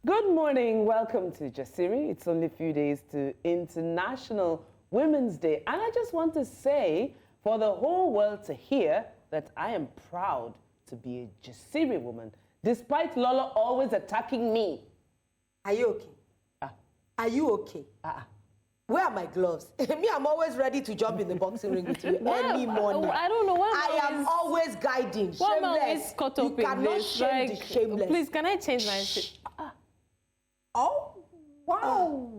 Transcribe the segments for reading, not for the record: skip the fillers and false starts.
Good morning. Welcome to Jasiri. It's only a few days to International Women's Day. And I just want to say for the whole world to hear that I am proud to be a Jasiri woman, despite Lola always attacking me. Are you okay? Are you okay? Where are my gloves? Me, I'm always ready to jump in the boxing ring with you any morning. I don't know. I am always guiding. Why am I Shameless. always caught up You in cannot this? shame the shameless. Please, can I change my... Oh, wow.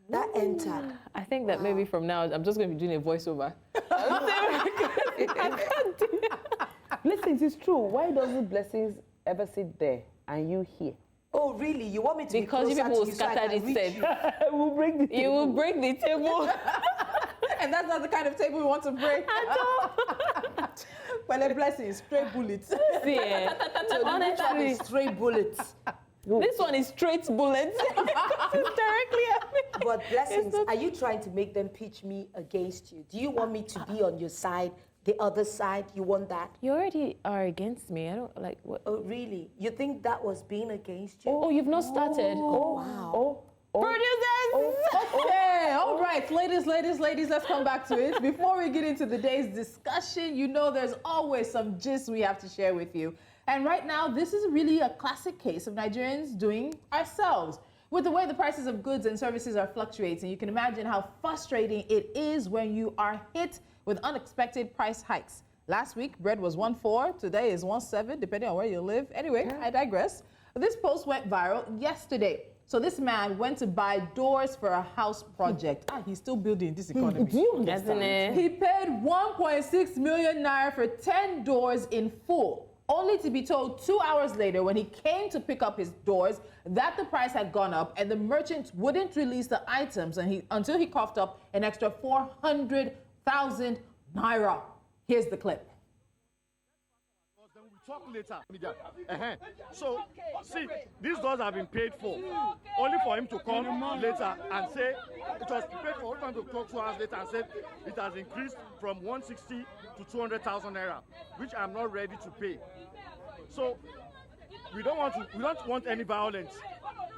That entered. I think that maybe from now, I'm just going to be doing a voiceover. I can't do it. Blessings is true. Why doesn't Blessings ever sit there and you here? Oh, really? You want me to Because be you closer people to will you so I scatter can this reach set. you? We'll break the table. You will break the table. And that's not the kind of table we want to break. Well, a blessing, stray bullets. See, So honestly, stray bullets. this one is straight bullets. It's directly at me. But Blessings, are you trying to make them pitch me against you? Do you want me to be on your side, the other side? You want that? You already are against me. I don't like what. Oh, really? You think that was being against you? Oh, you've not started. Oh, wow. Producers! Okay, all right, ladies, let's come back to it. Before we get into the day's discussion, you know there's always some gist we have to share with you. And right now, this is really a classic case of Nigerians doing ourselves. With the way the prices of goods and services are fluctuating, you can imagine how frustrating it is when you are hit with unexpected price hikes. Last week, bread was 1.4, today is 1.7, depending on where you live. Anyway, I digress. This post went viral yesterday. So this man went to buy doors for a house project. He's still building this economy. Do you understand? Doesn't it? He paid 1.6 million naira for 10 doors in full, only to be told 2 hours later when he came to pick up his doors that the price had gone up and the merchant wouldn't release the items until he coughed up an extra 400,000 naira. Here's the clip. Then we talk later. So, see, these doors have been paid for. Only for him to come later and say it was paid for. Only for him to talk 2 hours later and say it has increased from 160 to 200,000 naira, which I'm not ready to pay. So we don't want any violence.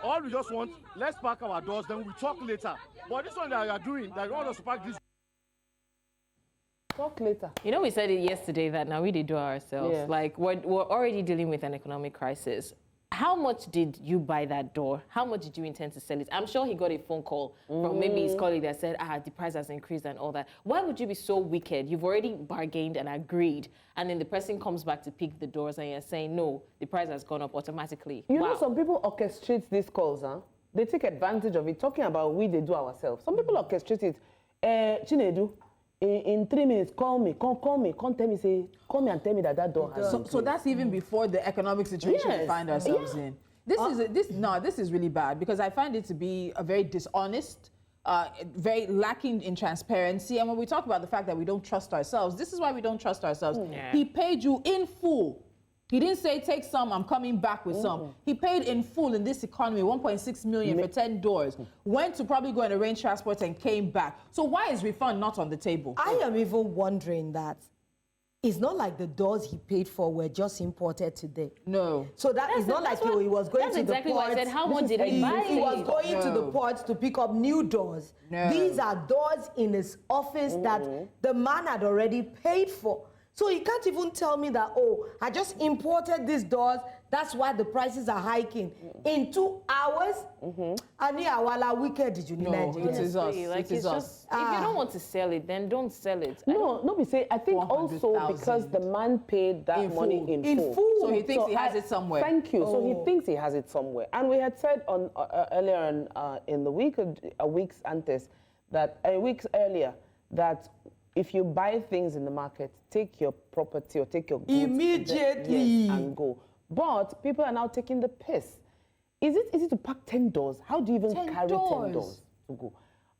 All we just want, let's pack our doors, then we talk later. But this one that you are doing, that you want us to pack this. Talk later. You know, we said it yesterday that now we did do ourselves. Yeah. Like, we're already dealing with an economic crisis. How much did you buy that door? How much did you intend to sell it? I'm sure he got a phone call from maybe his colleague that said, the price has increased and all that. Why would you be so wicked? You've already bargained and agreed, and then the person comes back to pick the doors and you're saying, no, the price has gone up automatically. You know, some people orchestrate these calls, huh? They take advantage of it, talking about we they do ourselves. Some people orchestrate it. Chinedu, in 3 minutes, call me, come tell me, call me and tell me that door has So that's even before the economic situation we Yes. find ourselves in. This is really bad because I find it to be a very dishonest, very lacking in transparency. And when we talk about the fact that we don't trust ourselves, this is why we don't trust ourselves. Yeah. He paid you in full. He didn't say, take some, I'm coming back with some. He paid in full in this economy, 1.6 million for 10 doors. Went to probably go and arrange transport and came back. So why is refund not on the table? I am even wondering that it's not like the doors he paid for were just imported today. No. So that is not like he was going that's to exactly the why port. I said, how much did he buy He was it? going to the port to pick up new doors. No. These are doors in his office that the man had already paid for. So he can't even tell me that, oh, I just imported these doors, that's why the prices are hiking. In 2 hours, Ani Awala wicked did you No, Nigeria. it is us. Honestly, like, It is it's us. just, if you don't want to sell it, then don't sell it. No, be say. I think also 400,000. because the man paid that In money full. in full. So he thinks he has it somewhere. Thank you. So he thinks he has it somewhere. And we had said on earlier in the week, weeks earlier, that if you buy things in the market, take your property or take your goods Immediately. yes, and go. But people are now taking the piss. Is it easy to pack 10 doors? How do you even 10 carry 10 doors to go?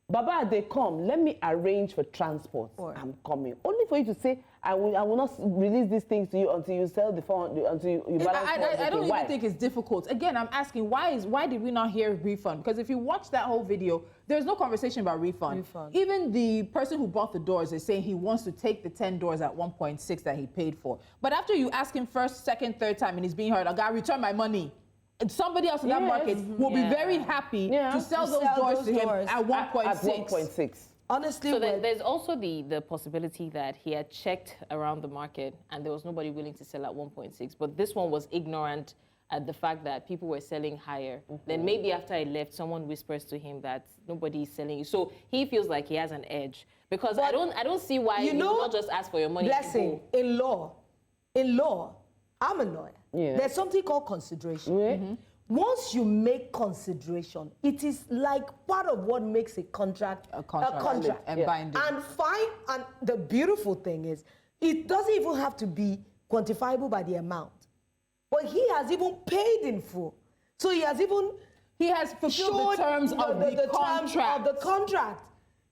Baba, they come. Let me arrange for transport. I'm coming. Only for you to say, I will not release these things to you until you sell the 400, until you balance. I don't even think it's difficult. Again, I'm asking, why did we not hear refund? Because if you watch that whole video, there's no conversation about refund. Even the person who bought the doors is saying he wants to take the 10 doors at 1.6 that he paid for. But after you ask him first, second, third time, and he's being heard, I got to return my money. somebody else in that Yes. market will be Yeah. very happy Yeah. to sell To those sell doors those to him doors. at 1.6. At 1.6. Honestly, So well, there's also the possibility that he had checked around the market and there was nobody willing to sell at 1.6. But this one was ignorant at the fact that people were selling higher. Then maybe after he left, someone whispers to him that nobody is selling you. So he feels like he has an edge. Because I don't see why you you know, would not just ask for your money. to blessing, go. in law, I'm a lawyer. Yeah. There's something called consideration. Yeah. Once you make consideration, it is like part of what makes a contract A contract. And Yeah. binding. And fine, and the beautiful thing is, it doesn't even have to be quantifiable by the amount. But he has even paid in full. So he has even He has fulfilled showed the terms of the contract. terms of the contract.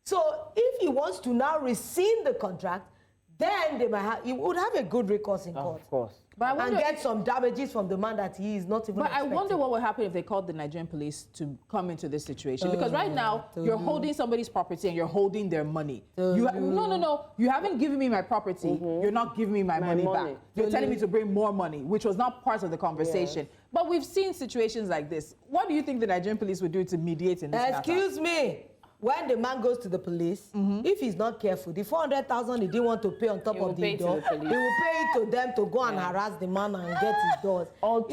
So if he wants to now rescind the contract, then they might have, he would have a good recourse in court. Of course. But I And wonder, get some damages from the man that he is not even but I expecting. wonder what would happen if they called the Nigerian police to come into this situation. Because right now, you're holding somebody's property and you're holding their money. No. You haven't given me my property. You're not giving me my money back. You're telling me to bring more money, which was not part of the conversation. But we've seen situations like this. What do you think the Nigerian police would do to mediate in this matter? Excuse me. When the man goes to the police, if he's not careful, the 400,000 he didn't want to pay on top He will of pay the to door, the he police. will pay it to them to go and harass the man and get his doors.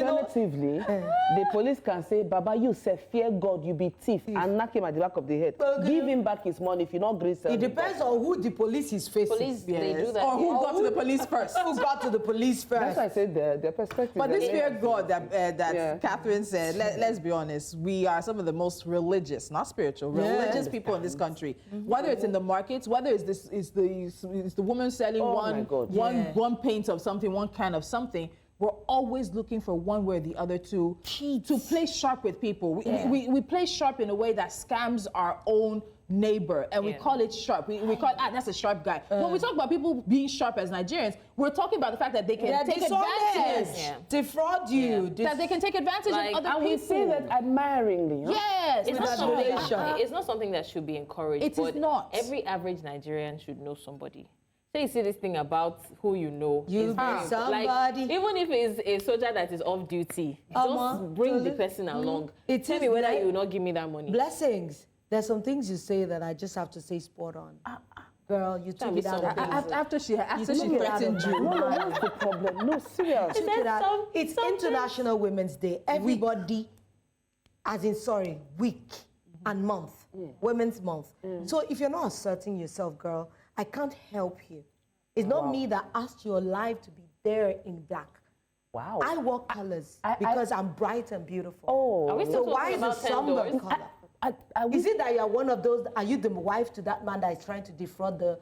Alternatively, the police can say, Baba, you say fear God, you be thief, and knock him at the back of the head. Okay. Give him back his money if you not agree. It depends on who the police is facing. Police, they do that. Or who yeah. got to the police first? Who got to the police That's first? why I said the perspective. But this that- fear God that Yeah. Catherine said, let's be honest, we are some of the most religious, not spiritual, religious people in this country. Whether it's in the markets, whether it's the woman selling Oh my God. one paint of something, one can of something, we're always looking for one way or the other to play sharp with people. We play sharp in a way that scams our own neighbor, and we Yeah. call it sharp. We call it, that's a sharp guy. When we talk about people being sharp as Nigerians, we're talking about the fact that they can They're take dishonest, advantage. Yeah. defraud you. That they can take advantage Like, of other And we people. say that admiringly. Huh? Yes, It's With not, something admiration. it's not something that should be encouraged. It is but not. Every average Nigerian should know somebody. Say you see this thing about who you know. You is be very- somebody. Like, even if it's a soldier that is off duty, just bring the person along. It Tell is me whether like- you will not give me that money. Blessings. There's some things you say that I just have to say spot on. Girl, you took be it out so of the After she took it out threatened of you. my No, mouth. what's the problem? No, serious. Took it out. some- It's something- International Women's Day. Everybody, week and month, Women's Month. So if you're not asserting yourself, girl, I can't help you. It's not me that asked your life to be there in black. Wow. I wore colors because I'm bright and beautiful. Oh. Are we still So why talking is a about 10 somber doors? color? I Is it that you're one of those? Are you the wife to that man that is trying to defraud the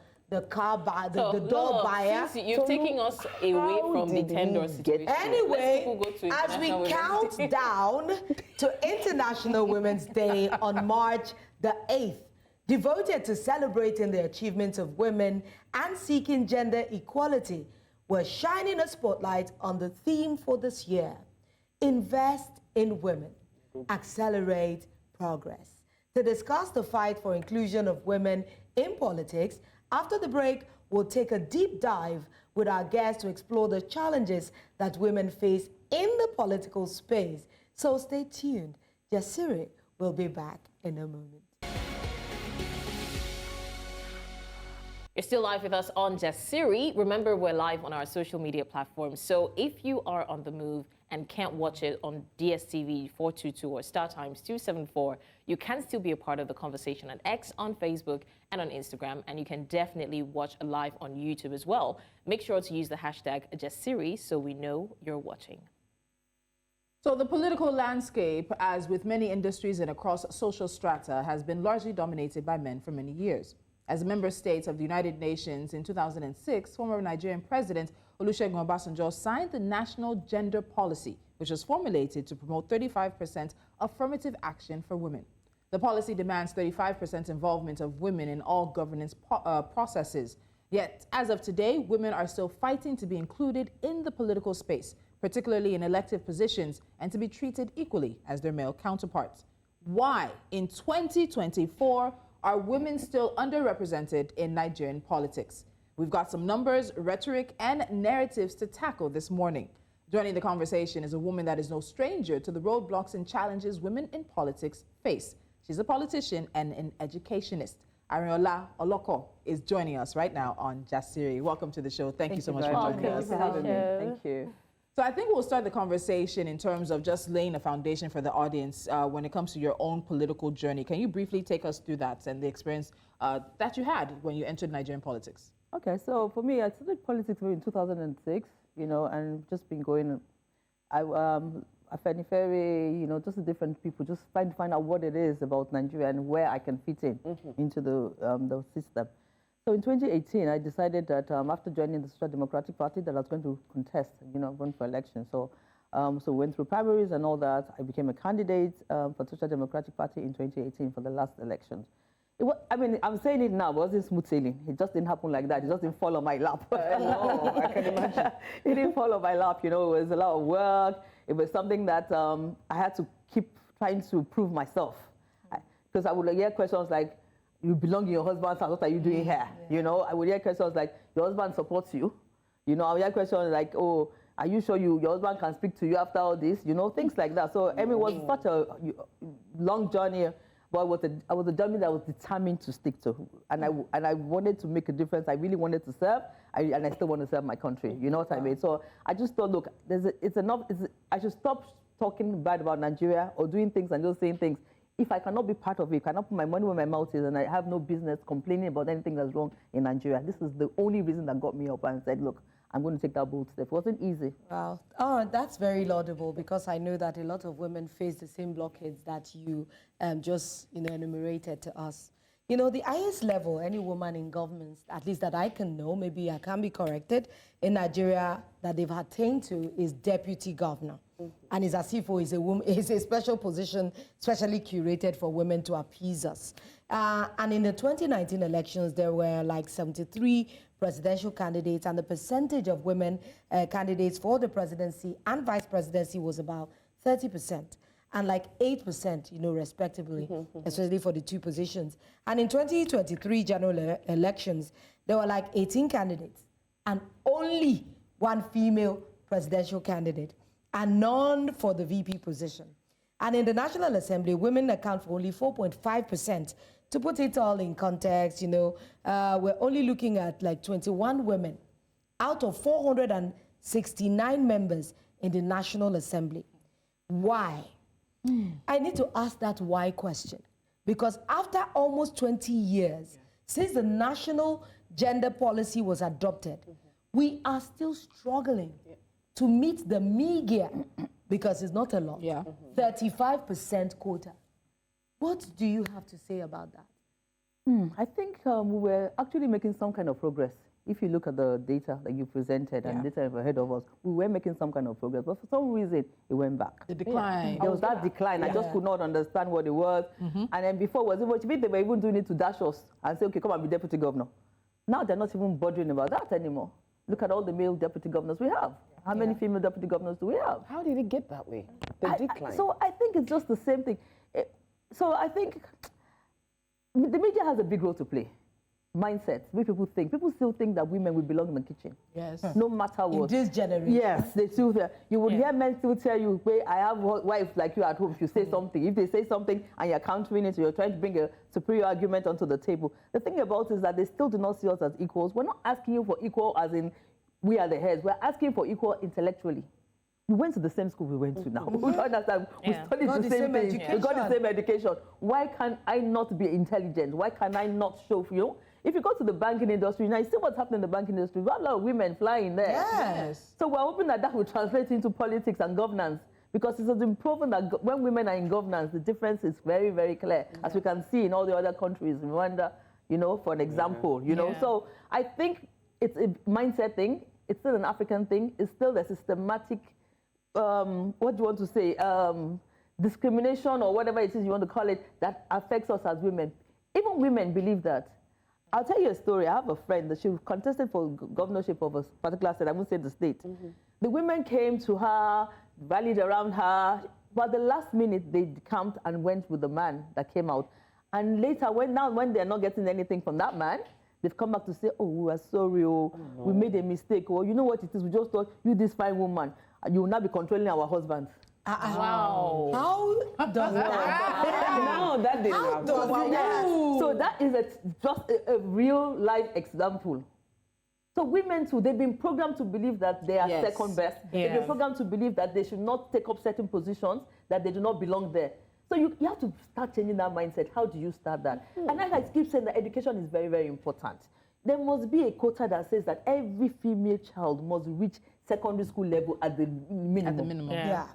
car buyer, the door buyer? Since you're taking us away how from the did 10 we door get- situation. Anyway, Let's go to as we International Women's count Day. down to International Women's Day on March the 8th, devoted to celebrating the achievements of women and seeking gender equality, we're shining a spotlight on the theme for this year: invest in women, accelerate progress. To discuss the fight for inclusion of women in politics, after the break, we'll take a deep dive with our guests to explore the challenges that women face in the political space. So stay tuned. Jasiri will be back in a moment. You're still live with us on Jasiri. Remember, we're live on our social media platforms. So if you are on the move and can't watch it on DSTV 422 or Star Times 274, you can still be a part of the conversation on X, on Facebook, and on Instagram. And you can definitely watch live on YouTube as well. Make sure to use the hashtag Jasiri so we know you're watching. So the political landscape, as with many industries and across social strata, has been largely dominated by men for many years. As a member state of the United Nations in 2006, former Nigerian President Olusegun Obasanjo signed the National Gender Policy, which was formulated to promote 35% affirmative action for women. The policy demands 35% involvement of women in all governance processes. Yet, as of today, women are still fighting to be included in the political space, particularly in elective positions, and to be treated equally as their male counterparts. Why, in 2024, are women still underrepresented in Nigerian politics? We've got some numbers, rhetoric, and narratives to tackle this morning. Joining the conversation is a woman that is no stranger to the roadblocks and challenges women in politics face. She's a politician and an educationist. Arinola Oloko is joining us right now on Jasiri. Welcome to the show. Thank you so much for joining us. Thank you for having me. Thank you. So I think we'll start the conversation in terms of just laying a foundation for the audience when it comes to your own political journey. Can you briefly take us through that and the experience that you had when you entered Nigerian politics? Okay, so for me, I started politics in 2006, and just been going. Afenifere, just the different people, just find out what it is about Nigeria and where I can fit in into the system. So in 2018, I decided that after joining the Social Democratic Party that I was going to contest, run for election. So so went through primaries and all that. I became a candidate for the Social Democratic Party in 2018 for the last elections. I'm saying it now, but it wasn't smooth sailing. It just didn't happen like that. It just didn't fall on my lap. No, I can imagine. It didn't fall on my lap, It was a lot of work. It was something that I had to keep trying to prove myself. Because I would hear questions like, you belong in your husband's house, what are you doing here? I would hear questions like, your husband supports you. I would hear questions like, oh, are you sure your husband can speak to you after all this? Things like that. So, it was such a long journey. But I was a journey that I was determined to stick to, and I wanted to make a difference. I really wanted to serve, and I still want to serve my country. You know what I mean? So I just thought, look, it's enough. I should stop talking bad about Nigeria or doing things and just saying things. If I cannot be part of it, cannot put my money where my mouth is, and I have no business complaining about anything that's wrong in Nigeria. This is the only reason that got me up and said, look, I'm going to take that bold step. It wasn't easy. Wow. Oh, that's very laudable, because I know that a lot of women face the same blockades that you just enumerated to us. The highest level any woman in government, at least that I can know, maybe I can be corrected, in Nigeria that they've attained to is deputy governor. And it's as if it's a special position, specially curated for women to appease us. And in the 2019 elections, there were like 73 presidential candidates, and the percentage of women candidates for the presidency and vice presidency was about 30%, and like 8%, respectively, especially for the two positions. And in 2023 general elections, there were like 18 candidates and only one female presidential candidate, and none for the VP position. And in the National Assembly, women account for only 4.5%. To put it all in context, we're only looking at like 21 women out of 469 members in the National Assembly. Why? I need to ask that why question, because after almost 20 years since the national gender policy was adopted, we are still struggling to meet the meager, because it's not a lot, 35% quota. What do you have to say about that? I think we were actually making some kind of progress. If you look at the data that you presented and data ahead of us, we were making some kind of progress. But for some reason, it went back. The decline. There was that decline. I just could not understand what it was. And then before, they were even doing it to dash us and say, okay, come and be deputy governor. Now they're not even bothering about that anymore. Look at all the male deputy governors we have. How many female deputy governors do we have? How did it get that way? The decline. So I think it's just the same thing. So I think the media has a big role to play. Mindset, the way people think. People still think that women will belong in the kitchen. Yes. No matter what. In this generation. Yes, they still say. You would hear men still tell you, "Wait, I have a wife like you at home." If you say something, if they say something and you're countering it, you're trying to bring a superior argument onto the table. The thing about it is that they still do not see us as equals. We're not asking you for equal as in we are the heads. We're asking for equal intellectually. We went to the same school we went to now. We don't understand. We studied the same thing. We got the same education. Why can I not be intelligent? Why can I not show, If you go to the banking industry, now you see what's happening in the banking industry. We have a lot of women flying there. Yes. So we're hoping that will translate into politics and governance, because it has been proven that when women are in governance, the difference is very, very clear, as we can see in all the other countries. Rwanda, for an example, So I think it's a mindset thing. It's still an African thing. It's still a systematic, what do you want to say, discrimination or whatever it is you want to call it, that affects us as women. Even women believe that. I'll tell you a story. I have a friend that she contested for governorship of a particular state. I won't say the state. The women came to her, rallied around her, but the last minute they decamped and went with the man that came out. And later, when they're not getting anything from that man, they've come back to say, oh, we are sorry, we made a mistake, or you know what it is, we just thought you this fine woman. you will not be controlling our husbands. Wow. How does that? No, that didn't How happen. does that? So that is just a real life example. So women too, they've been programmed to believe that they are Yes. second best. They've been programmed to believe that they should not take up certain positions, that they do not belong there. So you have to start changing that mindset. How do you start that? And as I keep saying, that education is very, very important. There must be a quota that says that every female child must reach secondary school level at the minimum. At the minimum. Yeah.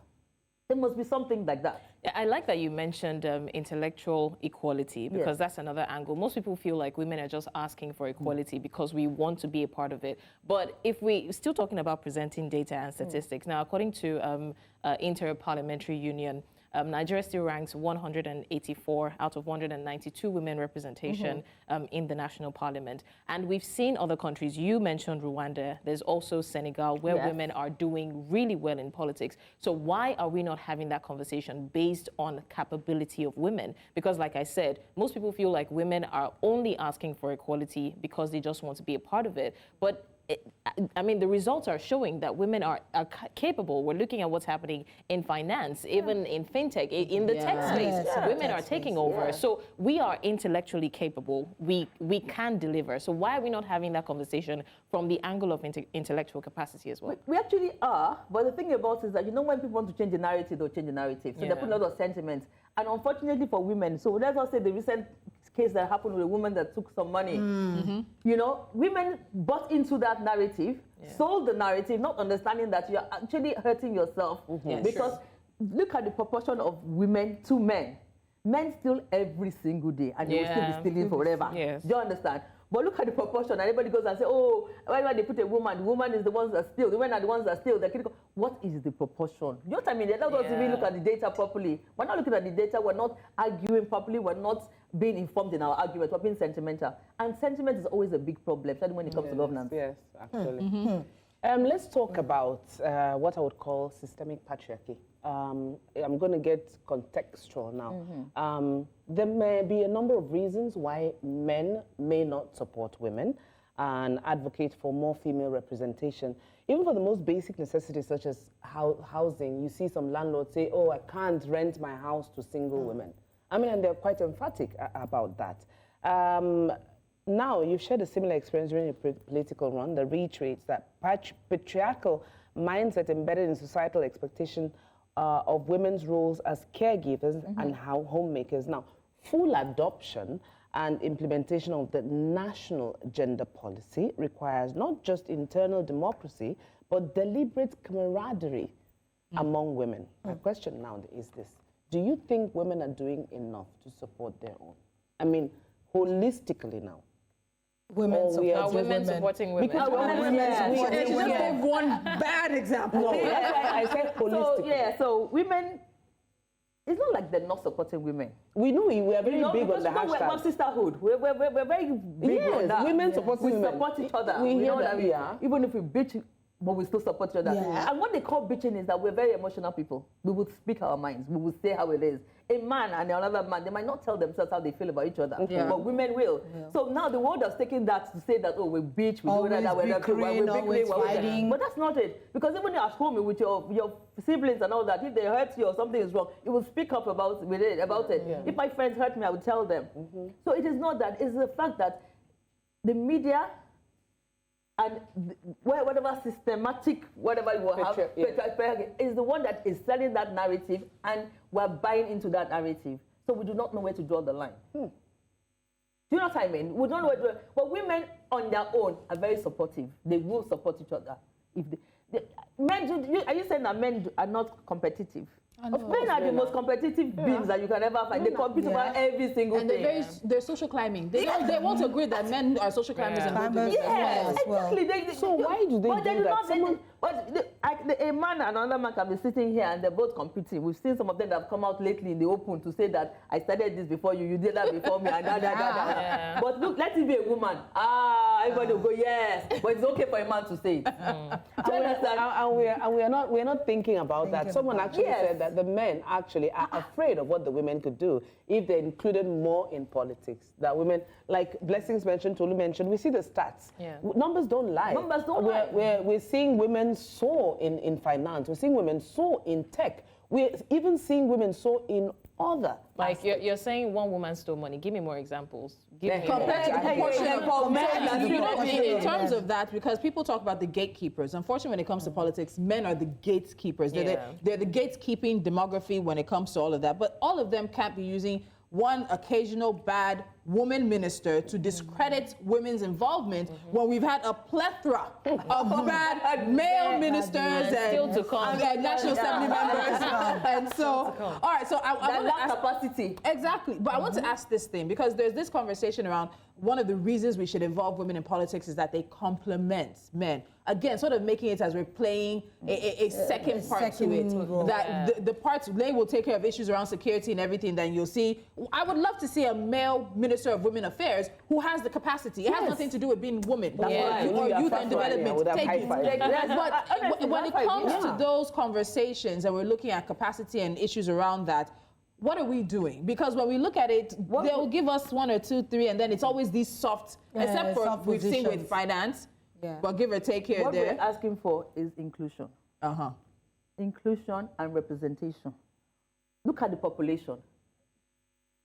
There must be something like that. Yeah, I like that you mentioned intellectual equality, because that's another angle. Most people feel like women are just asking for equality because we want to be a part of it. But if we're still talking about presenting data and statistics, now according to Inter-Parliamentary Union, Nigeria still ranks 184 out of 192 women representation in the national parliament. And we've seen other countries. You mentioned Rwanda. There's also Senegal, where women are doing really well in politics. So why are we not having that conversation based on capability of women? Because like I said, most people feel like women are only asking for equality because they just want to be a part of it. But I mean, the results are showing that women are capable. We're looking at what's happening in finance, even in fintech, in the tech space. Women are taking over. So we are intellectually capable. We can deliver. So why are we not having that conversation from the angle of intellectual capacity as well? We actually are, but the thing about it is that, you know, when people want to change the narrative, they'll change the narrative. So they put a lot of sentiments. And unfortunately for women, so let's not say the recent case that happened with a woman that took some money. You know, women bought into that narrative, sold the narrative, not understanding that you're actually hurting yourself. Because look at the proportion of women to men. Men steal every single day, and they will still be stealing forever. Do you understand? But look at the proportion. And everybody goes and say, oh, why they put a woman? The woman is the ones that steal. The women are the ones that steal. What is the proportion? You know what I mean? Let us really look at the data properly. We're not looking at the data. We're not arguing properly. We're not being informed in our argument. We're being sentimental. And sentiment is always a big problem, especially when it comes to governance. Yes, actually. Let's talk about what I would call systemic patriarchy. I'm going to get contextual now. There may be a number of reasons why men may not support women and advocate for more female representation. Even for the most basic necessities such as housing, you see some landlords say, oh, I can't rent my house to single women. I mean, and they're quite emphatic about that. Now, you've shared a similar experience during your political run that reiterates that patriarchal mindset embedded in societal expectation of women's roles as caregivers and homemakers. Now, full adoption and implementation of the national gender policy requires not just internal democracy, but deliberate camaraderie among women. My question now is this. Do you think women are doing enough to support their own? I mean, holistically now. Women supporting women. Because She just gave one bad example. no, that's why I said holistically. So women, it's not like they're not supporting women. We know we are very big on the hashtag. We're sisterhood. We're very big on that. Women supporting women. We support each other. We hear know that, even if we bitch, but we still support each other. Yeah. And what they call bitching is that we're very emotional people. We will speak our minds. We will say how it is. A man and another man, they might not tell themselves how they feel about each other, but women will. So now the world has taken that to say that, oh, we bitch, we do that, we're always fighting. But that's not it. Because even at home with your siblings and all that, if they hurt you or something is wrong, you will speak up about it. If my friends hurt me, I would tell them. So it is not that. It's the fact that the media and whatever systematic, whatever you will have, is the one that is selling that narrative, and we're buying into that narrative. So we do not know where to draw the line. Do you know what I mean? We don't know where to, but women on their own are very supportive. They will support each other. If men, are you saying that men are not competitive? Men are the most competitive beings that you can ever find. They compete over every single thing. And they're social climbing. They won't agree that men are social climbers and don't do this Yes, exactly. So why do they do that? A man and another man can be sitting here and they're both competing. We've seen some of them that have come out lately in the open to say that I started this before you, you did that before me, and that. But look, let it be a woman. Everybody will go, yes. But it's okay for a man to say it. And we're not thinking about that. Someone actually said that the men actually are afraid of what the women could do if they included more in politics. That women, like Blessings mentioned, Tolu mentioned, we see the stats. Numbers don't lie. Numbers don't lie. We're seeing women women soar in finance. We're seeing women soar in tech. We're even seeing women soar in other. Like you're saying one woman stole money. Give me more examples. Give me Compared to more. proportion, in terms of that, because people talk about the gatekeepers. Unfortunately, when it comes to politics, men are the gatekeepers. They're the gatekeeping demography when it comes to all of that. But all of them can't be using one occasional bad woman minister to discredit women's involvement when we've had a plethora of bad male ministers and National Assembly members. And so, all right, so I want to ask capacity. Exactly, but I want to ask this thing because there's this conversation around one of the reasons we should involve women in politics is that they complement men. Again, sort of making it as we're playing a second part to it. That the parts, they will take care of issues around security and everything, then you'll see. I would love to see a male Minister of Women Affairs who has the capacity. It has nothing to do with being woman or youth and development. But when it comes to those conversations and we're looking at capacity and issues around that, what are we doing? Because when we look at it, they'll give us 1 or 2, 3, and then it's always these soft, except for we've seen with finance, but give or take here what there. What we're asking for is inclusion. Inclusion and representation. Look at the population.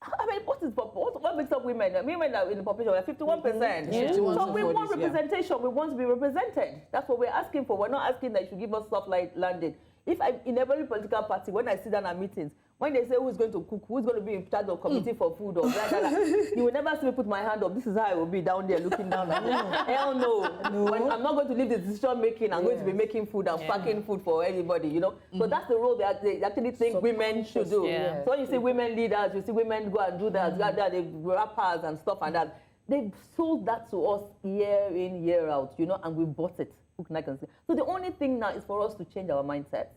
I mean, what makes up women? Women are in the population are 51%. So we want representation. We want to be represented. That's what we're asking for. We're not asking that you should give us soft landing. If in every political party, when I sit down at meetings, when they say who's going to cook, who's going to be in charge of committee for food, or blah, blah, blah, you will never see me put my hand up. This is how I will be down there looking down. Hell no. When I'm not going to leave the decision making. I'm going to be making food and packing food for everybody, you know. So that's the role they actually think women should do. So when you see women leaders, you see women go and do that, they rappers and stuff and that. They've sold that to us year in, year out, you know, and we bought it. So the only thing now is for us to change our mindset.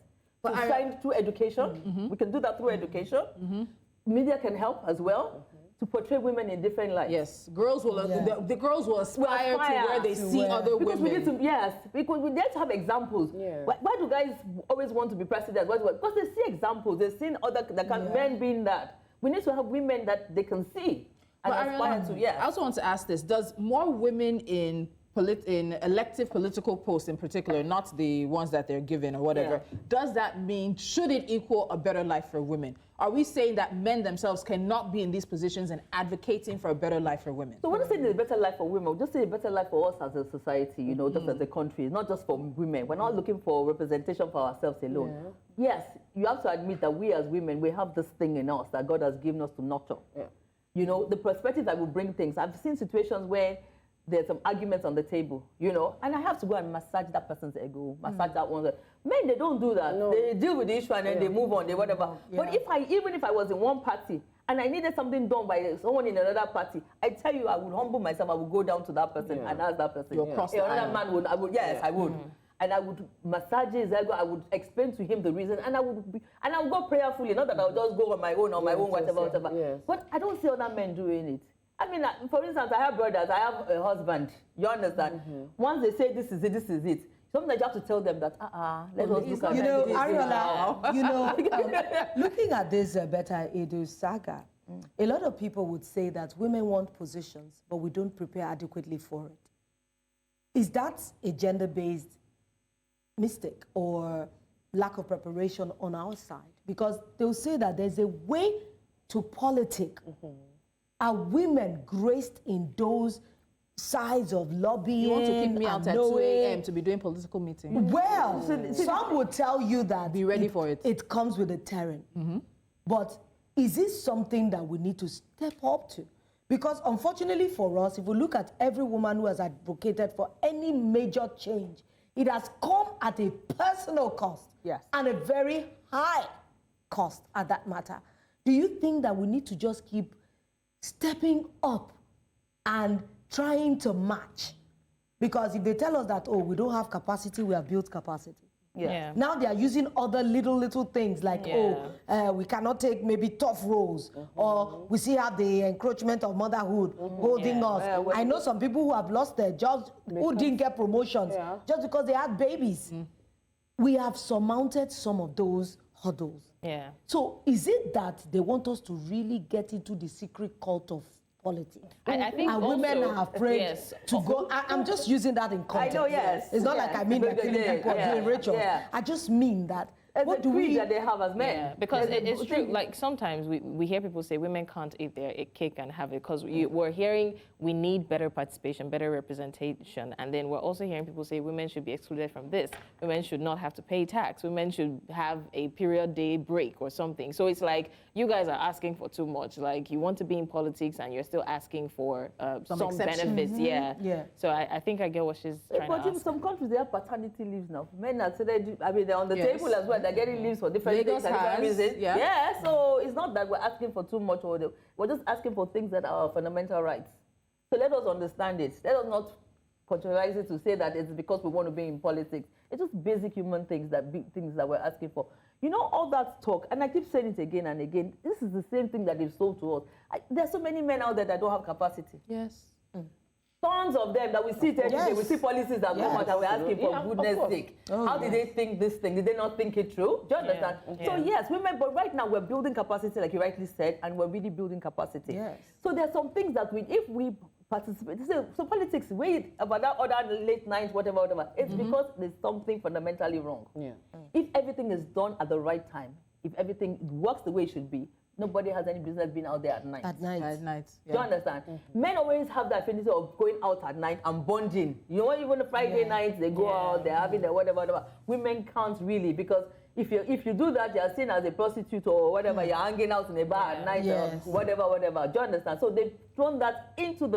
To shine through education. We can do that through education. Media can help as well to portray women in different lights. Yes, girls will. The girls will aspire to where they see other because women. We need to, because we need to have examples. Why do guys always want to be president? Because they see examples. They've seen other men being that. We need to have women that they can see and aspire to. I also want to ask this: does more women in elective political posts in particular, not the ones that they're given or whatever, does that mean, should it equal a better life for women? Are we saying that men themselves cannot be in these positions and advocating for a better life for women? So when we say a better life for women, we just say a better life for us as a society, you know, just as a country, not just for women. We're not looking for representation for ourselves alone. Yes, you have to admit that we as women, we have this thing in us that God has given us to nurture. You know, the perspective that will bring things. I've seen situations where there's some arguments on the table, you know, and I have to go and massage that person's ego, massage that one. Men, they don't do that. They deal with the issue and then they move on, they whatever. But even if I was in one party and I needed something done by someone in another party, I tell you, I would humble myself. I would go down to that person and ask that person. Another man would, I would. And I would massage his ego. I would explain to him the reason, and I would go prayerfully. Not that I would just go on my own, whatever. But I don't see other men doing it. I mean, for instance, I have brothers, I have a husband. You understand? Once they say this is it. Sometimes you have to tell them that, let us look at it. You know, Ariola, you know, looking at this Betta Edu saga, a lot of people would say that women want positions, but we don't prepare adequately for it. Is that a gender-based mistake or lack of preparation on our side? Because they'll say that there's a way to politic. Are women graced in those sides of lobbying? You want to kick me out at 2 a.m. to be doing political meetings? Well, some would tell you that be ready for it. It comes with a terrain. But is this something that we need to step up to? Because unfortunately for us, if we look at every woman who has advocated for any major change, it has come at a personal cost and a very high cost at that matter. Do you think that we need to just keep stepping up and trying to match? Because if they tell us that, we don't have capacity, we have built capacity. Now they are using other little things like, we cannot take maybe tough roles, or we see how the encroachment of motherhood holding us. I know some people who have lost their jobs, who didn't get promotions just because they had babies. We have surmounted some of those hurdles. So is it that they want us to really get into the secret cult of politics. I think and women also- are afraid yes. to go. I'm just using that in context. know, yes. It's not Yes. like I mean they're killing people or doing rituals. Yeah. I just mean that. What What do do we? that they have as men? Yeah, because There's a it's true. Like sometimes we hear people say women can't eat their cake and have it because we're hearing we need better participation, better representation, and then we're also hearing people say women should be excluded from this. Women should not have to pay tax. Women should have a period day break or something. So it's like you guys are asking for too much. Like you want to be in politics and you're still asking for some exceptions. benefits. Yeah. Yeah. So I think I get what she's trying But to in ask. some countries, they have paternity leaves now. Men are so they're on the Yes. table as well. They're getting leaves for different Lagos things and different has, reasons. yeah. So it's not that we're asking for too much, we're just asking for things that are our fundamental rights. So let us understand it. Let us not controversize it to say that it's because we want to be in politics. It's just basic human things big things that we're asking for. You know, all that talk, and I keep saying it again and again, this is the same thing that they've sold to us. There's so many men out there that don't have capacity. Yes. Tons of them that we see every day. We see policies that come out and we're asking for goodness sake. How did they think this thing? Did they not think it through? Do you understand? So yes, women, but right now we're building capacity, like you rightly said, and we're really building capacity. Yes. So there's some things that if we participate, so politics, wait about that other late night, whatever, it's because there's something fundamentally wrong. Yeah. If everything is done at the right time, if everything works the way it should be, nobody has any business being out there at night. At night. At night. Do you understand? Men always have the affinity of going out at night and bonding. You know, even the Friday nights, they go out, they're having their whatever. Women can't really, because if you do that, you're seen as a prostitute or whatever, you're hanging out in a bar at night or whatever. Do you understand? So they've thrown that into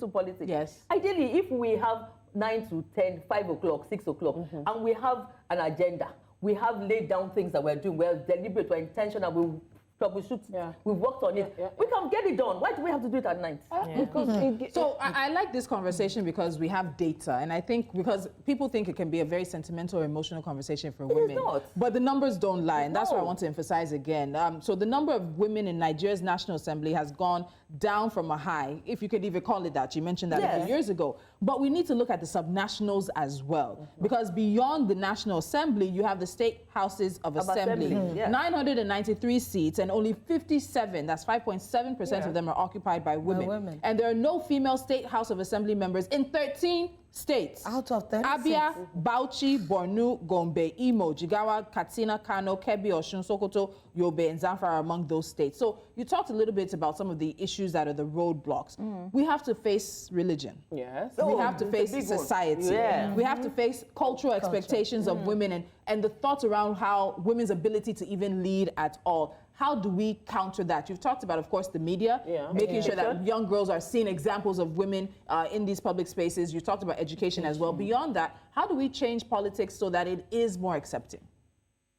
politics. Yes. Ideally, if we have 9 to 10, 5 o'clock, 6 o'clock, and we have an agenda, we have laid down things that we're doing, we're deliberate, we're intentional, we troubleshoot, we've worked on it. We can get it done. Why do we have to do it at night? Because So I like this conversation because we have data, and I think because people think it can be a very sentimental or emotional conversation for women. not. But the numbers don't lie, and that's what I want to emphasize again. So the number of women in Nigeria's National Assembly has gone down from a high, if you could even call it that. You mentioned that a few years ago. But we need to look at the subnationals as well, because beyond the National Assembly, you have the state houses of assembly. 993 seats, and only 57, that's 5.7% of them are occupied by women. And there are no female state House of Assembly members in 13 states. Out of 36. Abia, Bauchi, Borno, Gombe, Imo, Jigawa, Katsina, Kano, Kebbi, Osun, Sokoto, Yobe, and Zamfara are among those states. So you talked a little bit about some of the issues that are the roadblocks. We have to face religion. Yes. We have to face society. We have to face cultural expectations of women and the thoughts around how women's ability to even lead at all. How do we counter that? You've talked about, of course, the media, making sure that young girls are seeing examples of women in these public spaces. You talked about education as well. Beyond that, how do we change politics so that it is more accepting?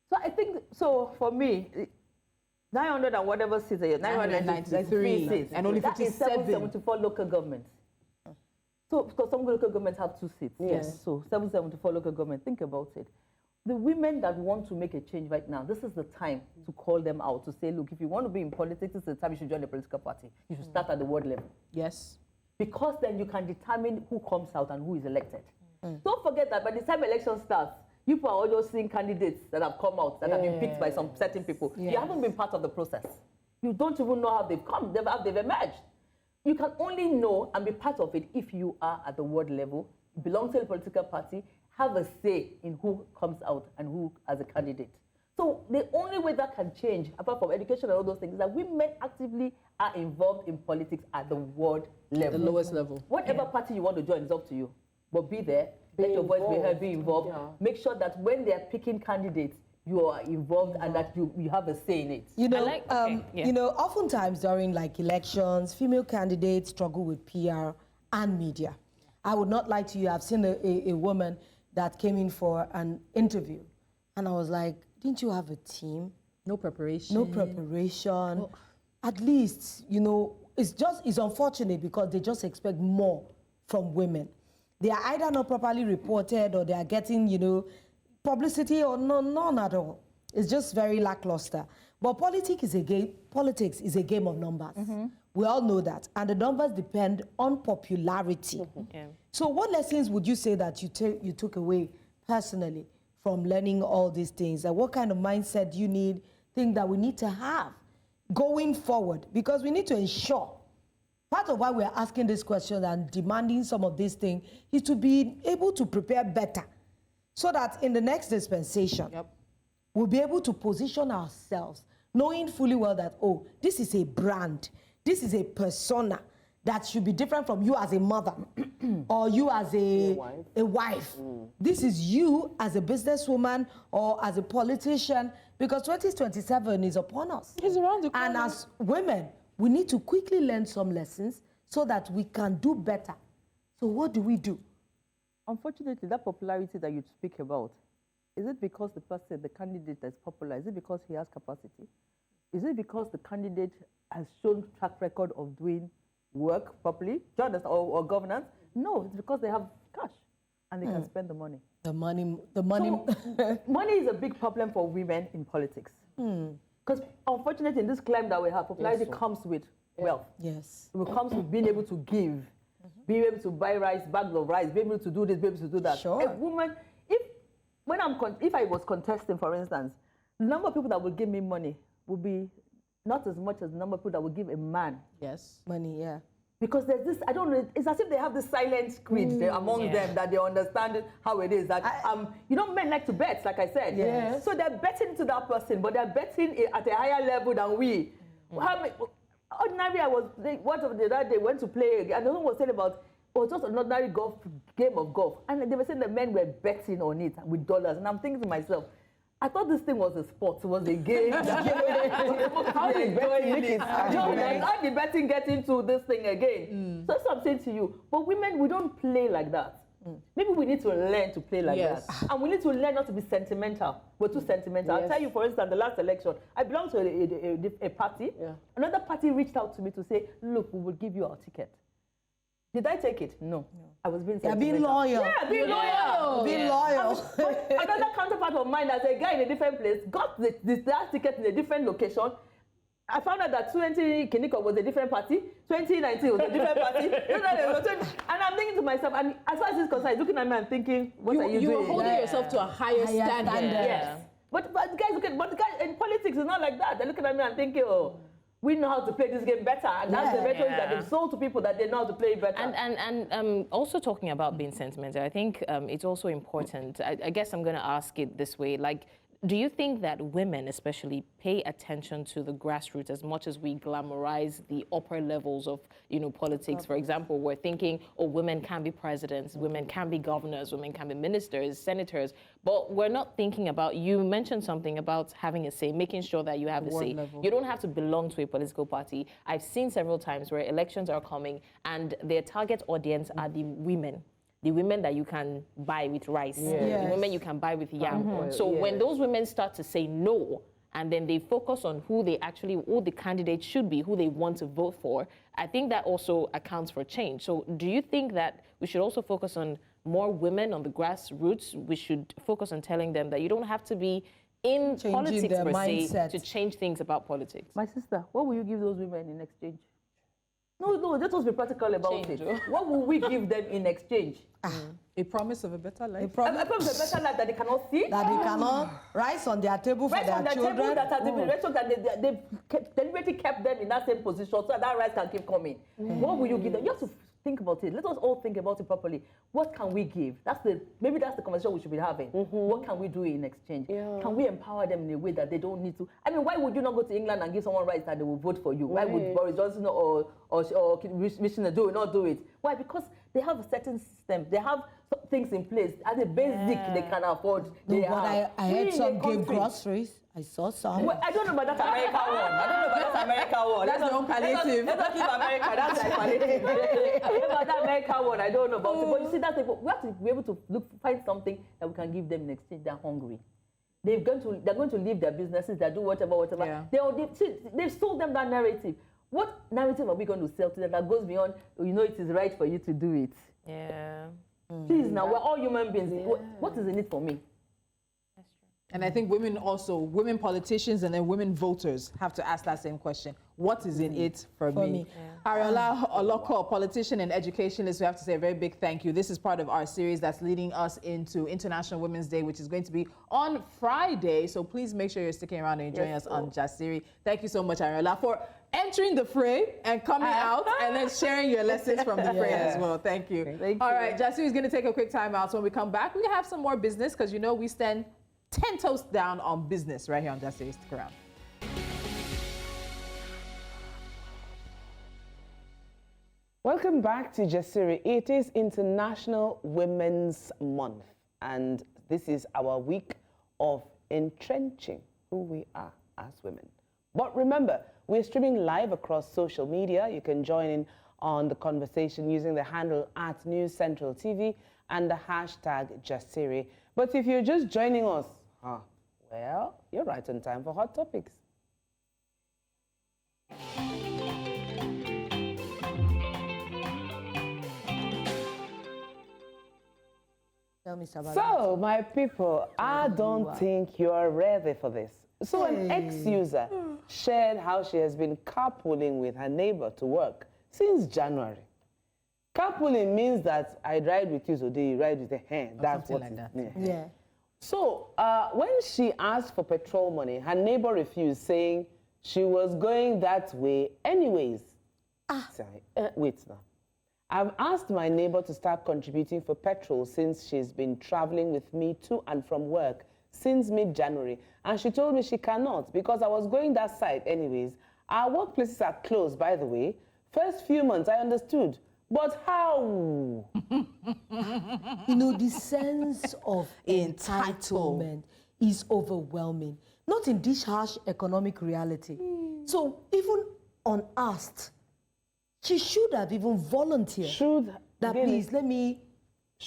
So I think, for me, 900 and whatever seats, 993 seats, and only 57. That is 774 local governments. So, because some local governments have 2 seats. Yes. So 774 local governments, think about it. The women that want to make a change right now, this is the time to call them out, to say, look, if you want to be in politics, this is the time you should join a political party. You should start at the ward level. Yes. Because then you can determine who comes out and who is elected. Don't forget that by the time election starts, you are all just seeing candidates that have come out, that have been picked by some certain people. You haven't been part of the process. You don't even know how they've come, they've emerged. You can only know and be part of it if you are at the ward level, belong to a political party, have a say in who comes out and who as a candidate. So the only way that can change, apart from education and all those things, is that women actively are involved in politics at the ward level. The lowest level. Whatever party you want to join is up to you. But be there, let your voice be heard, be involved. Make sure that when they're picking candidates, you are involved and that you have a say in it. You know, you know, oftentimes during like elections, female candidates struggle with PR and media. I would not lie to you. I've seen a woman that came in for an interview, and I was like, didn't you have a team? No preparation. No preparation. Well, at least, you know, it's unfortunate because they just expect more from women. They are either not properly reported or they are getting, you know, publicity or none at all. It's just very lackluster. But politics is a game of numbers. We all know that. And the numbers depend on popularity. So what lessons would you say that you took away personally from learning all these things? And what kind of mindset do you think that we need to have going forward? Because we need to ensure part of why we're asking this question and demanding some of these things is to be able to prepare better so that in the next dispensation, we'll be able to position ourselves knowing fully well that, oh, this is a brand, this is a persona that should be different from you as a mother or you as a wife. This is you as a businesswoman or as a politician, because 2027 is upon us. It's around the corner. And as women, we need to quickly learn some lessons so that we can do better. So what do we do? Unfortunately, that popularity that you speak about, is it because the person, the candidate is popular? Is it because he has capacity? Is it because the candidate has shown track record of doing work properly, or governance? No, it's because they have cash and they can spend the money. The money. So, money is a big problem for women in politics. Because unfortunately, in this climate that we have, popularity comes with wealth. Yes. It comes with being able to give, being able to buy rice, bags of rice, being able to do this, being able to do that. Sure. A woman, if I was contesting, for instance, the number of people that would give me money would be not as much as the number of people that would give a man. Yes. Money, yeah. Because there's this, I don't know, it's as if they have this silent creed among them that they understand how it is. That men like to bet, like I said. Yes. So they're betting to that person, but they're betting at a higher level than we. Ordinary, the other day, went to play, and the one was saying about, just an ordinary game of golf. And they were saying the men were betting on it with dollars. And I'm thinking to myself, I thought this thing was a sport, it was a game. How did the betting get into this thing again? So that's what I'm saying to you. But women, we don't play like that. Maybe we need to learn to play like that. And we need to learn not to be sentimental. We're too sentimental. I'll tell you, for instance, the last election, I belong to a party. Another party reached out to me to say, look, we will give you our ticket. Did I take it? No. I was being sentimental. Being loyal. Yeah, being loyal. Being loyal. But another counterpart of mine, as a guy in a different place, got that ticket in a different location. I found out that 20 Kiniko was a different party, 2019 was a different party. And I'm thinking to myself, and as far as this is concerned, he's looking at me and thinking, what are you doing? You're holding yourself to a higher standard. Yes. But guys, in politics, it's not like that. They're looking at me and thinking, oh, we know how to play this game better. And that's the rhetoric that they've sold to people, that they know how to play better. And also talking about being sentimental, I think it's also important. I guess I'm going to ask it this way. Like, do you think that women especially pay attention to the grassroots as much as we glamorize the upper levels of, politics? For example, we're thinking, oh, women can be presidents, women can be governors, women can be ministers, senators, but we're not thinking about, you mentioned something about having a say, making sure that you have a say. You don't have to belong to a political party. I've seen several times where elections are coming and their target audience are the women. The women that you can buy with rice, the women you can buy with yam. So when those women start to say no, and then they focus on who the candidate should be, who they want to vote for, I think that also accounts for change. So do you think that we should also focus on more women on the grassroots? We should focus on telling them that you don't have to be in politics per se to change things about politics. My sister, what will you give those women in exchange? No, let us be practical about it. What will we give them in exchange? A promise of a better life. A promise of a better life that they cannot see. That they cannot rice on their table for their children. Table that has been restaurant that they deliberately kept them in that same position so that rice can keep coming. What will you give them? You have to think about it. Let us all think about it properly. What can we give? Maybe that's the conversation we should be having. What can we do in exchange? Can we empower them in a way that they don't need to? I mean, why would you not go to England and give someone rice that they will vote for you? Why would Boris Johnson or Michelle not do it? Why? Because they have a certain system. They have things in place. As a basic, they can afford. I heard some give groceries. I saw some. Well, I don't know about that American one. That's the own palliative. Let's keep America. That's like palliative. About that American one, I don't know about it. But you see, we have to be able to find something that we can give them in exchange. They're hungry. They're going to leave their businesses. They do whatever. They've sold them that narrative. What narrative are we going to sell to them that goes beyond, it is right for you to do it? Yeah. Please, now, we're all human beings. What is in it for me? And I think women politicians and then women voters have to ask that same question. What is in it for me? Ariola Oloko, politician and educationalist, we have to say a very big thank you. This is part of our series that's leading us into International Women's Day, which is going to be on Friday. So please make sure you're sticking around and joining us on Jasiri. Thank you so much, Ariola. For entering the fray and coming out and then sharing your lessons from the fray as well. Thank you. Thank All you. right, Jasiri is going to take a quick time out. So when we come back, we have some more business because you know we stand 10 toes down on business right here on Jasiri. Stick around. Welcome back to Jasiri. It is International Women's Month, and this is our week of entrenching who we are as women. But remember, we're streaming live across social media. You can join in on the conversation using the handle @NewsCentralTV and the hashtag Jasiri. But if you're just joining us, well, you're right on time for Hot Topics. Tell me, Sabala. So, my people, I don't think you're ready for this. So, an ex-user shared how she has been carpooling with her neighbor to work since January. Carpooling means that I ride with you today, you ride with the hand. That's what something like it- that. Yeah. So, when she asked for petrol money, her neighbor refused, saying she was going that way anyways. Sorry, wait now. I've asked my neighbor to start contributing for petrol since she's been traveling with me to and from work since mid-January. And she told me she cannot because I was going that side anyways. Our workplaces are closed, by the way. First few months, I understood. But how? You know, the sense of entitlement is overwhelming, not in this harsh economic reality. So even unasked, she should have even volunteered. Should That really- please, let me,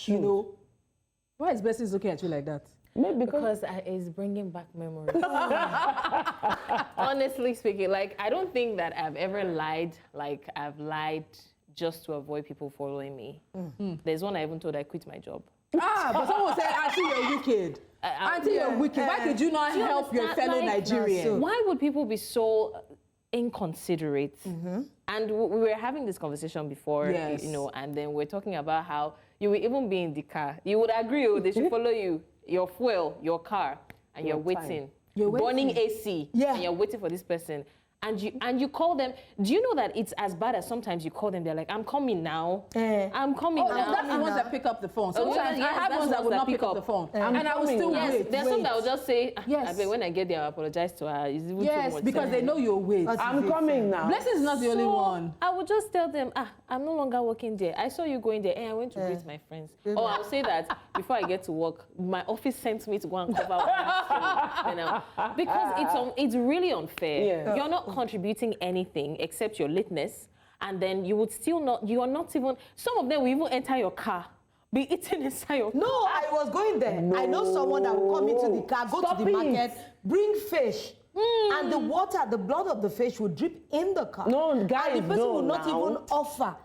you know. Why is Bessie looking at you like that? Maybe Because it's bringing back memories. Honestly speaking, like, I don't think that I've ever lied, like, I've lied just to avoid people following me. There's one I even told I quit my job. But someone said, Auntie, you're wicked. Auntie, you're wicked. Why could you not help your fellow Nigerian? Why would people be so inconsiderate? And we were having this conversation before, Yes. you know, and then we're talking about how you will even be in the car. You would agree, they should follow you, your fuel, your car, and you're waiting. You're burning waiting. AC, Yeah. and you're waiting for this person. And you call them. Do you know that it's as bad as sometimes you call them, they're like, I'm coming now. I'm coming now. That's the ones that pick up the phone. Sometimes yes, I have that's ones that ones will that not pick pick up up. the phone. I'm And I will coming still now. Yes, wait. there's some that will just say, Yes. I bet when I get there, I'll apologize to her. It's even too Yes, much. because they know you'll wait. I'm coming now. Blessing is not the only one. I would just tell them, I'm no longer working there. I saw you going there, and I went to greet my friends. Or I'll say that before I get to work, my office sent me to go and cover up, you know, because it's really unfair. Yeah. You're not contributing anything except your lateness, and then you would still not. You are not even. Some of them will even enter your car, be eating inside your car. No, I was going there. I know someone that will come into the car, go Stop to the it. market, bring fish. And the water, the blood of the fish will drip in the car. No, guys, and the person no, will not now. even offer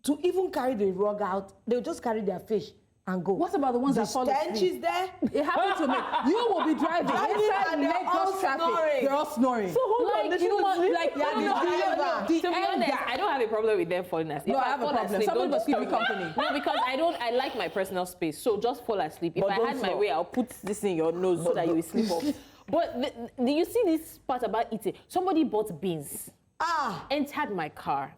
to even carry the rug out. They'll just carry their fish and go. What about the ones that fall stench asleep? is there. It happened to me. You will be driving inside and they're all Lagos traffic. snoring. They're all snoring. So hold on, Like, they you know should what? sleep. Like, Yeah, no, the no, driver. to be The honest, anger. I don't have a problem with them falling asleep. No, If I have a fall problem. asleep, Somebody don't must keep you disturb me. company. No, because I like my personal space. So just fall asleep. If But I don't had my snore. way, I'll put this in your nose so that you will sleep off. But do you see this part about eating? Somebody bought beans, entered my car,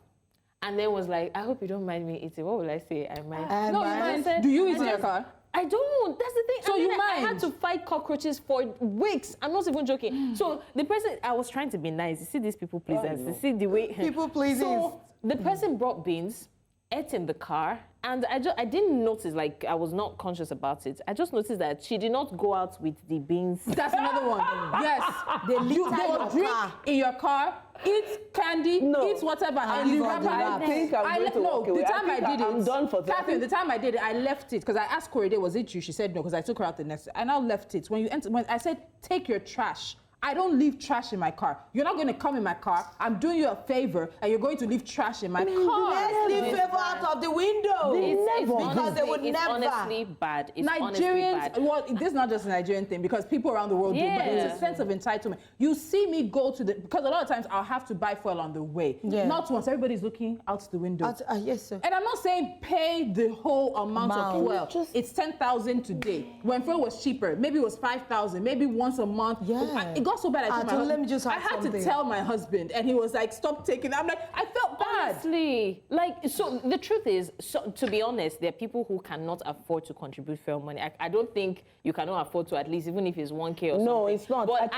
and then was like, I hope you don't mind me eating. What will I say? I mind. No, you mind. Do you eat in your car? I don't. That's the thing. So and you then I had mind? to fight cockroaches for weeks. I'm not even joking. So the person, I was trying to be nice. You see these people pleasers. You see the way People pleasing. So the person brought beans, ate in the car, and I didn't notice. Like, I was not conscious about it. I just noticed that she did not go out with the beans. That's another one. Yes. They They litter will your drink car. in your car, eat candy, No. eat whatever, and leave you on wrap the it wrap. up. I think I'm going to walk away. The I time I, think did I'm it, done for today. Catherine, the time I did it, I left it because I asked Corey, was it you? She said no, because I took her out the next. I now left it. When I said, take your trash. I don't leave trash in my car. You're not going to come in my car. I'm doing you a favor, and you're going to leave trash in my car. Let's leave It's favor bad. out of the window. Because they would it's never. honestly bad. It's honestly Nigerians, bad. well, this is not just a Nigerian thing because people around the world do, but it's Yeah. a sense of entitlement. You see me go to because a lot of times I'll have to buy fuel on the way. Yeah. Not once, everybody's looking out the window. Yes, sir. And I'm not saying pay the whole amount of fuel. It's 10,000 today. When fuel was cheaper, maybe it was 5,000, maybe once a month. Yeah. It got got so bad. I told my let me husband, just I add had something. to tell my husband, and he was like, "Stop taking." I'm like, I felt bad. Honestly, like, so the truth is, so, to be honest, there are people who cannot afford to contribute fair money. I don't think you cannot afford to, at least, even if it's 1K or something. No, it's not. But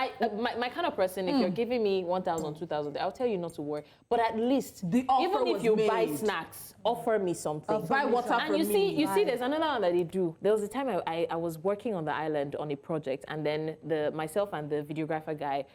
my kind of person, if you're giving me 1,000, 2,000, I'll tell you not to worry. But at least, The offer even if was you buy made. snacks, offer me something. Buy water And for you me. see, there's another one that they do. There was a time I was working on the island on a project, and then myself and the videographer guy,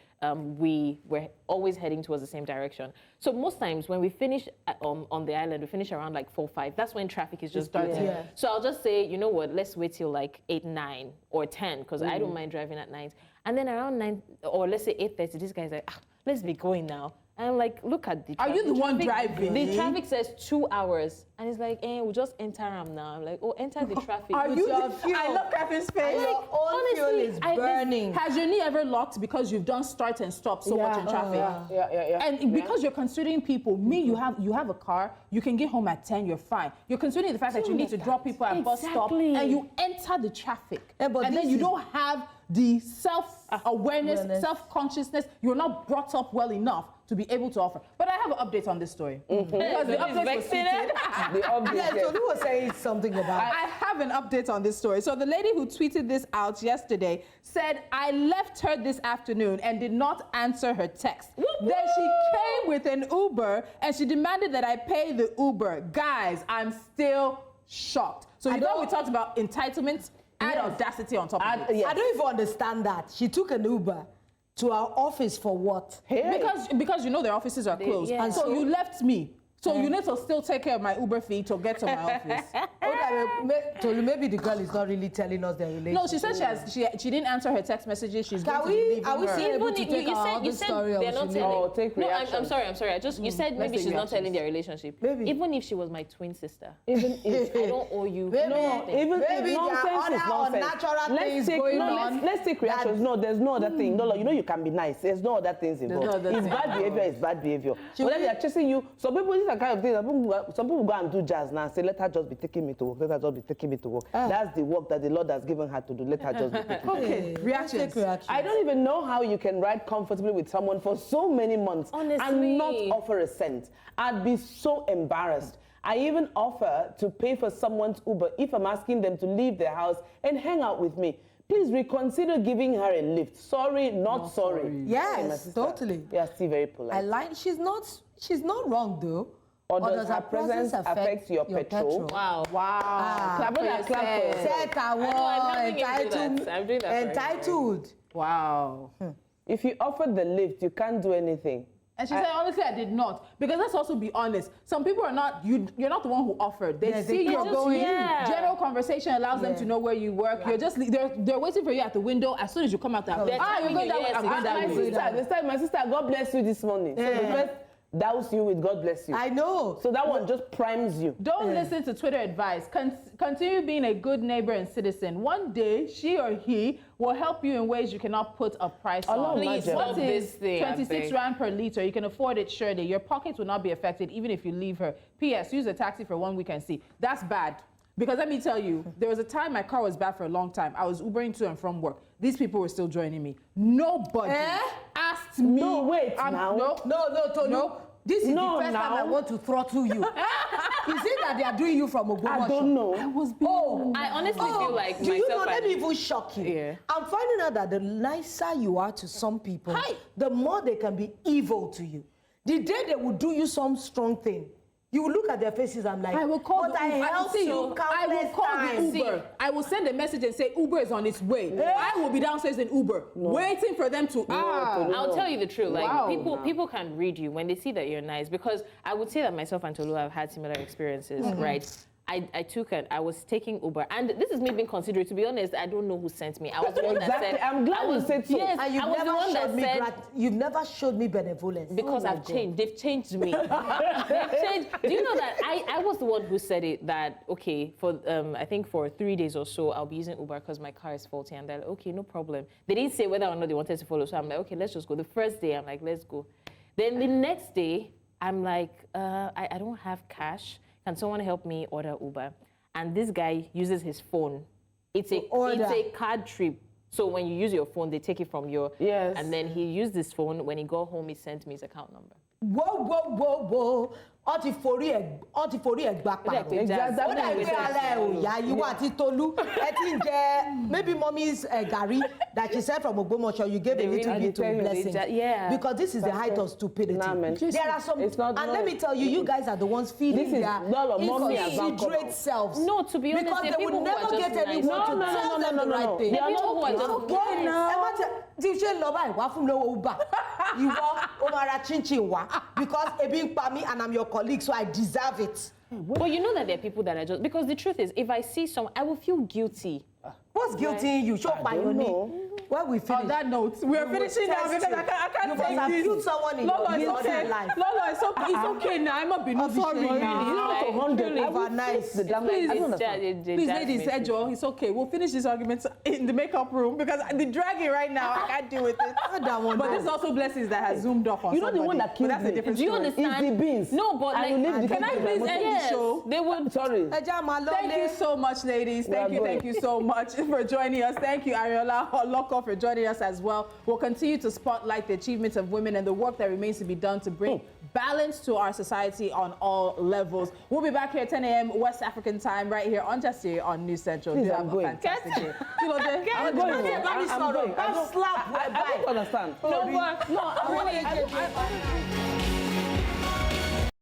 we were always heading towards the same direction. So most times when we finish on the island, we finish around like 4, 5. That's when traffic is just starting. Yeah. So I'll just say, you know what, let's wait till like 8, 9 or 10, because I don't mind driving at night. And then around 9, or let's say 8:30, this guy's like, let's be going now. And I'm like, look at the Are traffic. you the one traffic- driving? The traffic says 2 hours. And it's like, we'll just enter now. I'm like, oh, enter the traffic. Are you? your fuel. I love Catherine's face. Your own fuel is burning. Has your knee ever locked because you've done start and stop so much in traffic? Yeah. And because you're considering people, you have a car, you can get home at 10, you're fine. You're considering the fact that you need to drop people at bus stop, Exactly. and you enter the traffic. Yeah, but and then this you is- don't have the self-awareness, self-consciousness. You're not brought up well enough to be able to offer. But I have an update on this story. Because the update was tweeted. The obvious. Yeah, so who was saying something about I have an update on this story. So the lady who tweeted this out yesterday said, I left her this afternoon and did not answer her text. Then she came with an Uber and she demanded that I pay the Uber. Guys, I'm still shocked. So you know we talked about entitlement, add audacity on top of it. Yes. I don't even understand that. She took an Uber to our office for what? Hey. Because you know their offices are closed. yeah. And so you left me. So you need to still take care of my Uber fee to get to my office. Tolu, maybe the girl is not really telling us their relationship. No, she said she didn't answer her text messages. She's going to be leaving are we her. still able to Even take you our said other story, or they're we not should leave? telling. Oh, take No, I'm reactions. sorry. I just you said maybe take she's not telling reactions. their relationship. Maybe. Even if she was my twin sister. Even if I don't owe you. Maybe- nothing. Even Maybe if there are nonsense is other nonsense. unnatural things going on Let's take reactions. No, there's no other thing. No, you know you can be nice. There's no other things involved. no other It's thing bad behavior. It's bad behavior. Should Whether we- they are chasing you, some people these are kind of things. Some people go and do jazz now and say, let her just be taking me to work. Let her just be taking me to work. That's the work that the Lord has given her to do. Let her just be taking. Okay, reactions. Take reactions. I don't even know how you can ride comfortably with someone for so many months Honestly. and not offer a cent. I'd be so embarrassed. I even offer to pay for someone's Uber if I'm asking them to leave their house and hang out with me. Please reconsider giving her a lift. Sorry, not sorry. Yes, Hey, my sister, totally. You are still very polite. I like. She's not wrong though. Or does her presence affect your petrol? Wow. Wow. Clap for yourself. Set I'm helping him do that. I'm doing that for him. entitled. Wow. If you offer the lift, you can't do anything. And she said, honestly, I did not. Because let's also be honest. Some people are not, you're not the one who offered. They Yeah, see they you're just- going. yeah. General conversation allows them Yeah. to know where you work. You're just, they're waiting for you at the window. As soon as you come out that They're you're telling going you, that way, yes, I'm going it's that My way. sister, my sister, God bless you this morning. So the first douse you with God bless you. I know. So that one just primes you. Don't listen to Twitter advice. Continue being a good neighbor and citizen. One day, she or he will help you in ways you cannot put a price on. Please Imagine. stop What this is thing. I 26 beg. rand per liter? You can afford it surely. Your pockets will not be affected even if you leave her. P.S. Use a taxi for 1 week and see. That's bad. Because let me tell you, there was a time my car was bad for a long time. I was Ubering to and from work. These people were still joining me. Nobody asked me. No, wait now. No, Tolu. No. This is No, the first time I now. want to throttle you. Is it that they are doing you from Ogbomoso? I don't know. I was being I honestly feel like do you know, myself. let me even shock you. Yeah. I'm finding out that the nicer you are to some people, the more they can be evil to you. The day they will do you some strong thing, you will look at their faces and like, I will call but the I Uber. helped See, you I will countless call times. the Uber. I will send a message and say Uber is on its way. I will be downstairs in Uber, waiting for them to. I'll tell you the truth. Like Wow. people can read you when they see that you're nice. Because I would say that myself and Tolu have had similar experiences, right? I was taking Uber, and this is me being considerate. To be honest, I don't know who sent me. I was the one that Exactly. said. I'm glad I you was, said so. Yes, And you've I was the never one that showed me said. you've never showed me benevolence. Because Oh my I've God. changed. They've changed me. They've changed. Do you know that I was the one who said it that, okay, for I think for 3 days or so, I'll be using Uber because my car is faulty. And they're like, okay, no problem. They didn't say whether or not they wanted to follow. So I'm like, okay, let's just go. The first day, I'm like, let's go. Then the next day, I'm like, I don't have cash. Can someone help me order Uber? And this guy uses his phone. It's a order. card trip. So when you use your phone, they take it from your... Yes. And then he used this phone. When he got home, he sent me his account number. Whoa. Ó ti forí ẹ̀ gbà pààrọ̀. Exactly. Ó dà pé ara ẹ̀ ò yá ìwọ àti Tolú ẹ ti ń jẹ maybe mommy's gari that she sent from Ogbomoso, you gave a little bit to Blessing. Yeah. Because this is the height of stupidity. Nah, man. There are some, It's not- and no. let me tell you, you guys are the ones feeding This is their not a mommy and inconsiderate grandpa. selves. No, to be honest, because there are they people would who are never just get nice. anyone No, to no, tell no, them no, the no, right no. thing. They are People not who are just Okay, ẹ má tẹ tí ṣe ń lọ báyìí wá fún mi lówó Uber ìwọ ó máa ra chinchin wá because ebi ń pa mí and I'm your colleague so I deserve it. But you know that there are people that are just... Because the truth is, if I see someone, I will feel guilty. What's guilty in you? Show I don't know. When we finish. On that note, we are finishing now because I can't You take must have this. killed someone in Lolo, your it's guilty okay. life. Lolo, it's okay now. I'm not being sorry Obviously, now. Not 100. I will Overnight. fix the damage. Please, I don't It's understand. Please, ladies, Ejo, it's okay. We'll finish this argument in the makeup room because the dragging right now, I can't deal with it. But there's also Blessings that has zoomed off on You know the one somebody. that killed But that's a me? different Do you story. understand? It's the beans. No, but I will like... leave the Can I people please to my end Yes, the show? they would... Sorry. Thank you so much, ladies. We are Thank you so much for joining us. Thank you, Ariola Oloko, for joining us as well. We'll continue to spotlight the achievements of women and the work that remains to be done to bring balance to our society on all levels. We'll be back here at 10 a.m. West African time, right here on Jasiri on News Central. Please, Do I'm have a going. fantastic day. I'm going. I'm going. I don't understand. No, but... No, I